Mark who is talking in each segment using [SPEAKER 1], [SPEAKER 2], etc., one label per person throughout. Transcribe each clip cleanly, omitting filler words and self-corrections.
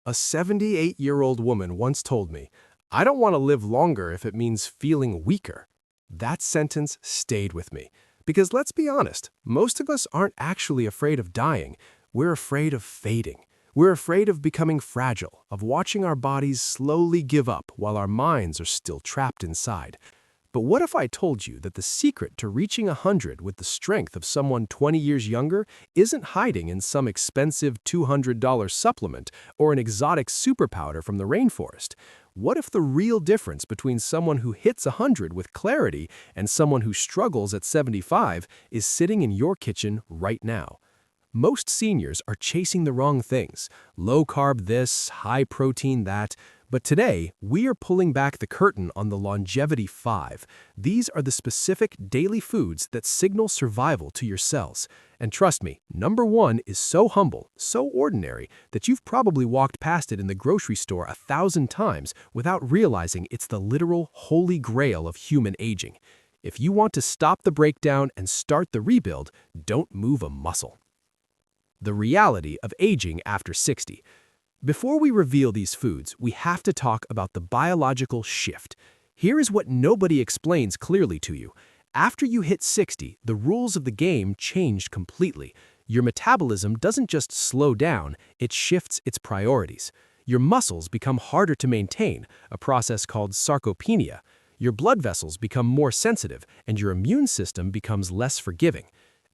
[SPEAKER 1] A 78-year-old woman once told me, "I don't want to live longer if it means feeling weaker." That sentence stayed with me. Because let's be honest, most of us aren't actually afraid of dying. We're afraid of fading. We're afraid of becoming fragile, of watching our bodies slowly give up while our minds are still trapped inside. But what if I told you that the secret to reaching 100 with the strength of someone 20 years younger isn't hiding in some expensive $200 supplement or an exotic super powder from the rainforest? What if the real difference between someone who hits 100 with clarity and someone who struggles at 75 is sitting in your kitchen right now? Most seniors are chasing the wrong things, low carb this, high protein that. But today, we are pulling back the curtain on the Longevity 5. These are the specific daily foods that signal survival to your cells. And trust me, number 1 is so humble, so ordinary, that you've probably walked past it in the grocery store 1,000 times without realizing it's the literal holy grail of human aging. If you want to stop the breakdown and start the rebuild, don't move a muscle. The reality of aging after 60. Before we reveal these foods, we have to talk about the biological shift. Here is what nobody explains clearly to you. After you hit 60, the rules of the game changed completely. Your metabolism doesn't just slow down, it shifts its priorities. Your muscles become harder to maintain, a process called sarcopenia. Your blood vessels become more sensitive, and your immune system becomes less forgiving.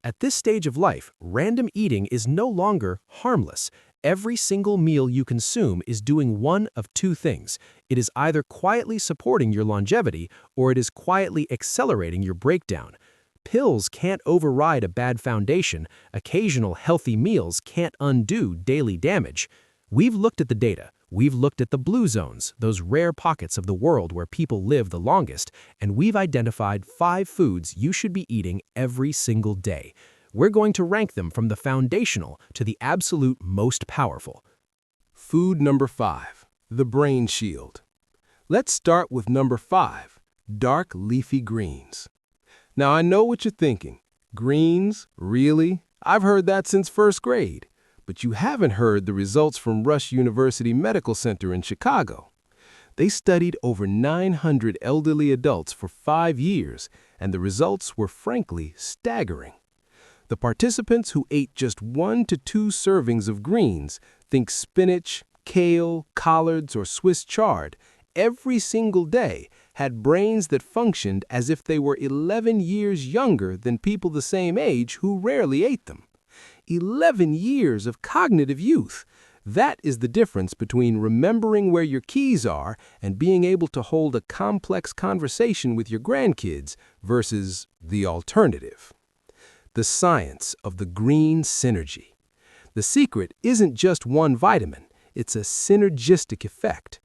[SPEAKER 1] At this stage of life, random eating is no longer harmless. Every single meal you consume is doing one of two things. It is either quietly supporting your longevity or it is quietly accelerating your breakdown. Pills can't override a bad foundation. Occasional healthy meals can't undo daily damage. We've looked at the data. We've looked at the blue zones, those rare pockets of the world where people live the longest, and we've identified 5 foods you should be eating every single day. We're going to rank them from the foundational to the absolute most powerful.
[SPEAKER 2] Food number 5, the brain shield. Let's start with number 5, dark leafy greens. Now I know what you're thinking. Greens? Really? I've heard that since first grade. But you haven't heard the results from Rush University Medical Center in Chicago. They studied over 900 elderly adults for 5 years, and the results were frankly staggering. The participants who ate just 1 to 2 servings of greens, think spinach, kale, collards, or Swiss chard, every single day had brains that functioned as if they were 11 years younger than people the same age who rarely ate them. 11 years of cognitive youth. That is the difference between remembering where your keys are and being able to hold a complex conversation with your grandkids versus the alternative. The science of the green synergy. The secret isn't just one vitamin, it's a synergistic effect.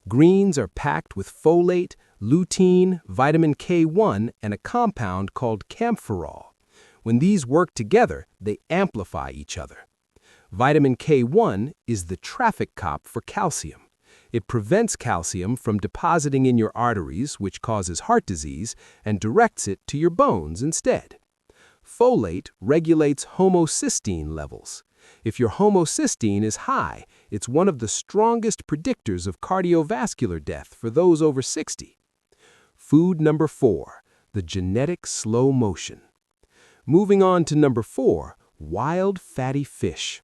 [SPEAKER 2] Greens are packed with folate, lutein, vitamin K1, and a compound called camphorol. When these work together, they amplify each other. Vitamin K1 is the traffic cop for calcium. It prevents calcium from depositing in your arteries, which causes heart disease, and directs it to your bones instead. Folate regulates homocysteine levels. If your homocysteine is high, it's one of the strongest predictors of cardiovascular death for those over 60. Food number 4, the genetic slow motion. Moving on to number 4, wild fatty fish.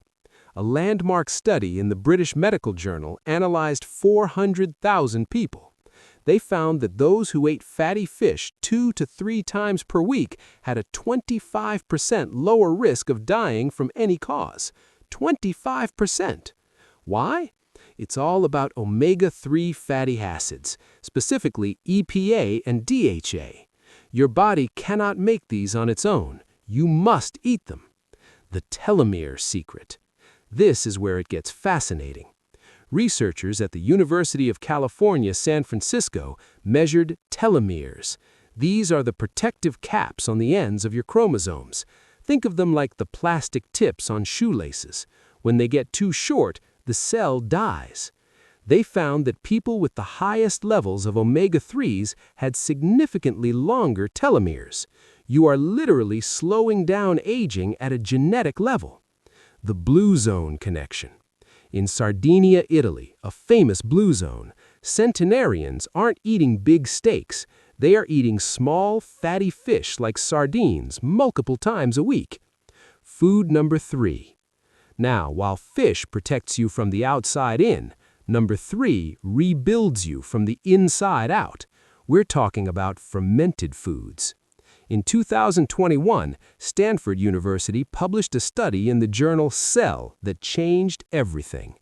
[SPEAKER 2] A landmark study in the British Medical Journal analyzed 400,000 people. They found that those who ate fatty fish 2 to 3 times per week had a 25% lower risk of dying from any cause. 25%. Why? It's all about omega-3 fatty acids, specifically EPA and DHA. Your body cannot make these on its own. You must eat them. The telomere secret. This is where it gets fascinating. Researchers at the University of California, San Francisco measured telomeres. These are the protective caps on the ends of your chromosomes. Think of them like the plastic tips on shoelaces. When they get too short, the cell dies. They found that people with the highest levels of omega-3s had significantly longer telomeres. You are literally slowing down aging at a genetic level. The blue zone connection. In Sardinia, Italy, a famous blue zone, centenarians aren't eating big steaks. They are eating small, fatty fish like sardines multiple times a week. Food number 3. Now, while fish protects you from the outside in, number 3 rebuilds you from the inside out. We're talking about fermented foods. In 2021, Stanford University published a study in the journal Cell that changed everything.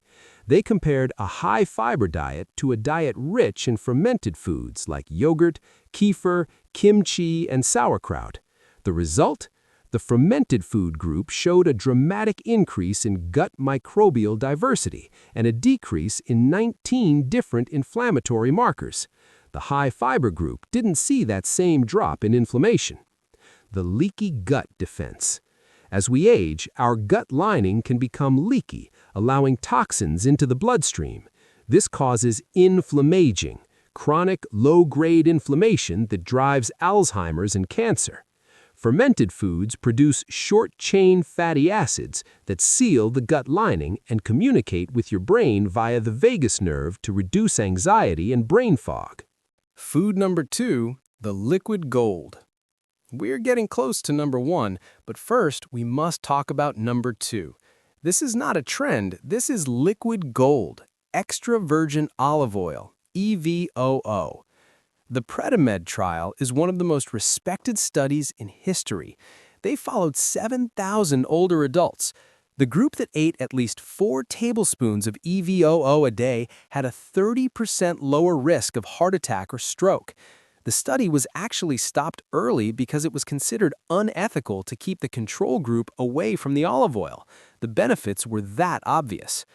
[SPEAKER 2] They compared a high-fiber diet to a diet rich in fermented foods like yogurt, kefir, kimchi, and sauerkraut. The result? The fermented food group showed a dramatic increase in gut microbial diversity and a decrease in 19 different inflammatory markers. The high-fiber group didn't see that same drop in inflammation. The leaky gut defense. As we age, our gut lining can become leaky, allowing toxins into the bloodstream. This causes inflammaging, chronic low-grade inflammation that drives Alzheimer's and cancer. Fermented foods produce short-chain fatty acids that seal the gut lining and communicate with your brain via the vagus nerve to reduce anxiety and brain fog.
[SPEAKER 1] Food number 2, the liquid gold. We're getting close to number 1, but first we must talk about number 2. This is not a trend, this is liquid gold, extra virgin olive oil, EVOO. The Predimed trial is one of the most respected studies in history. They followed 7,000 older adults. The group that ate at least 4 tablespoons of EVOO a day had a 30% lower risk of heart attack or stroke. The study was actually stopped early because it was considered unethical to keep the control group away from the olive oil. The benefits were that obvious.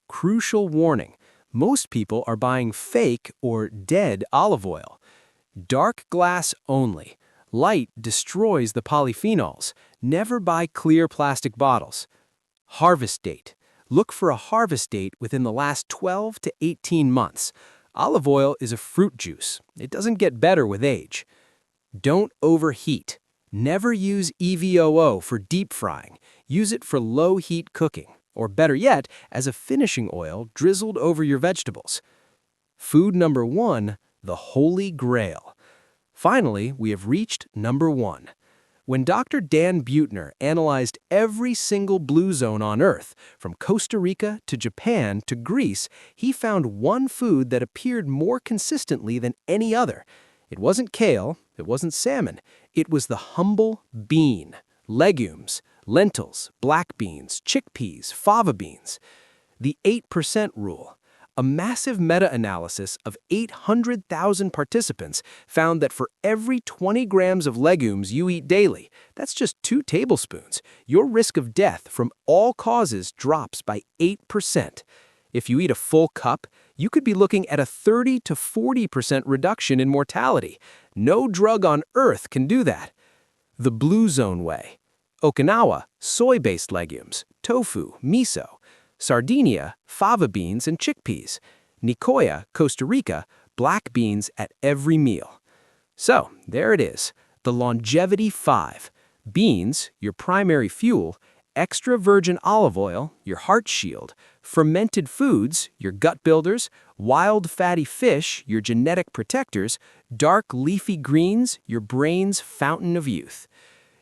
[SPEAKER 1] Crucial warning: most people are buying fake or dead olive oil. Dark glass only. Light destroys the polyphenols. Never buy clear plastic bottles. Harvest date. Look for a harvest date within the last 12 to 18 months. Olive oil is a fruit juice. It doesn't get better with age. Don't overheat. Never use EVOO for deep frying. Use it for low-heat cooking, or better yet, as a finishing oil drizzled over your vegetables. Food number 1, the Holy Grail. Finally, we have reached number 1. When Dr. Dan Buettner analyzed every single blue zone on Earth, from Costa Rica to Japan to Greece, he found one food that appeared more consistently than any other. It wasn't kale, it wasn't salmon, it was the humble bean. Legumes, lentils, black beans, chickpeas, fava beans. The 8% rule. A massive meta-analysis of 800,000 participants found that for every 20 grams of legumes you eat daily, that's just 2 tablespoons, your risk of death from all causes drops by 8%. If you eat a full cup, you could be looking at a 30 to 40% reduction in mortality. No drug on earth can do that. The Blue Zone way. Okinawa, soy-based legumes, tofu, miso. Sardinia, fava beans and chickpeas. Nicoya, Costa Rica, black beans at every meal. So, there it is, the Longevity 5. Beans, your primary fuel, extra virgin olive oil, your heart shield, fermented foods, your gut builders, wild fatty fish, your genetic protectors, dark leafy greens, your brain's fountain of youth.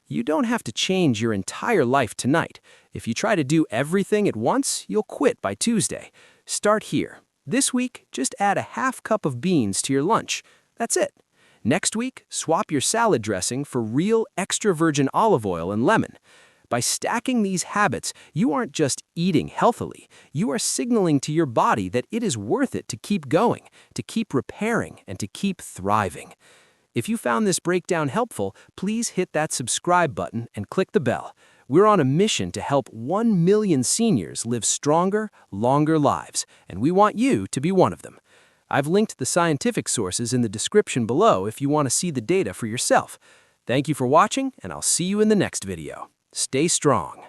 [SPEAKER 1] You don't have to change your entire life tonight. If you try to do everything at once, you'll quit by Tuesday. Start here. This week, just add a half cup of beans to your lunch. That's it. Next week, swap your salad dressing for real extra virgin olive oil and lemon. By stacking these habits, you aren't just eating healthily. You are signaling to your body that it is worth it to keep going, to keep repairing, and to keep thriving. If you found this breakdown helpful, please hit that subscribe button and click the bell. We're on a mission to help 1 million seniors live stronger, longer lives, and we want you to be one of them. I've linked the scientific sources in the description below if you want to see the data for yourself. Thank you for watching, and I'll see you in the next video. Stay strong.